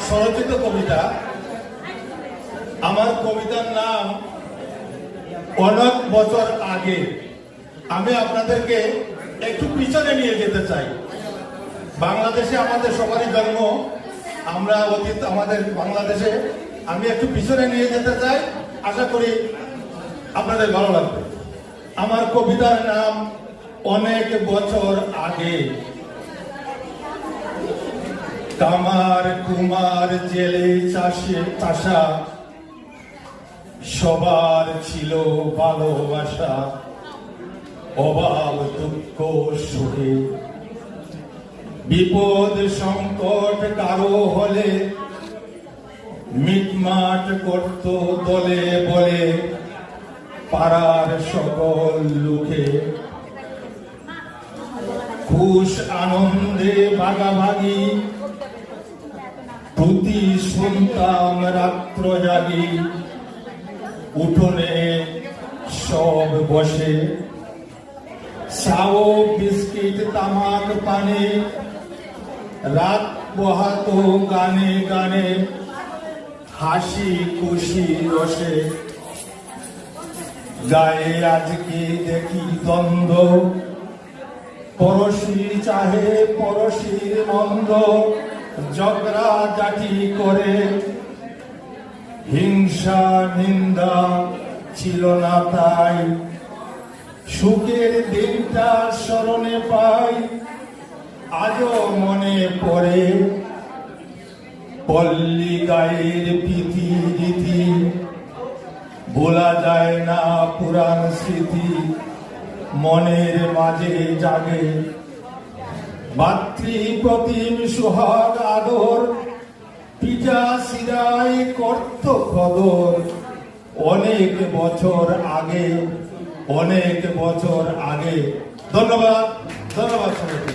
স্বরচিত কবিতা। আমার কবিতার নাম অনেক বছর আগে। আমি আপনাদেরকে একটু পিছনে নিয়ে যেতে চাই। বাংলাদেশে আমাদের সবারই জন্ম, আমরা অতীত আমাদের বাংলাদেশে। আমি একটু পিছনে নিয়ে যেতে চাই, আশা করি আপনাদের ভালো লাগবে। আমার কবিতার নাম অনেক বছর আগে। কামার কুমার জেলে চাষা সবার ছিল ভালোবাসা, অভাব দুঃখ সুখে। বিপদ সংকট কারো হলে মিটমাট করত দলে বলে পাড়ার সকল লোকে। খুশ আনন্দে ভাগাভাগি প্রতি শুনতাম রাত্র জাগি। উঠোনে সব বসে সাও বিস্কিট তামাক পানে, রাত পোহাতো গানে গানে হাসি খুশি রসে। গায়ে আজকে দেখি দ্বন্দ্ব, পরশি চাহে পরশির মন্দ। ঝগড়া জাটি করে হিংসা নিন্দা ছিল না তাই। সুখের দিনটা স্মরণে পাই, আজও মনে পড়ে পল্লী গায়ের প্রীতি রীতি। ভোলা যায় না পুরাণ স্মৃতি, মনের মাঝে জাগে। মাতৃ প্রতিম সুহাগ আদর, পিতা শিরায় করত কদর। অনেক বছর আগে, অনেক বছর আগে। ধন্যবাদ, ধন্যবাদ সবাইকে।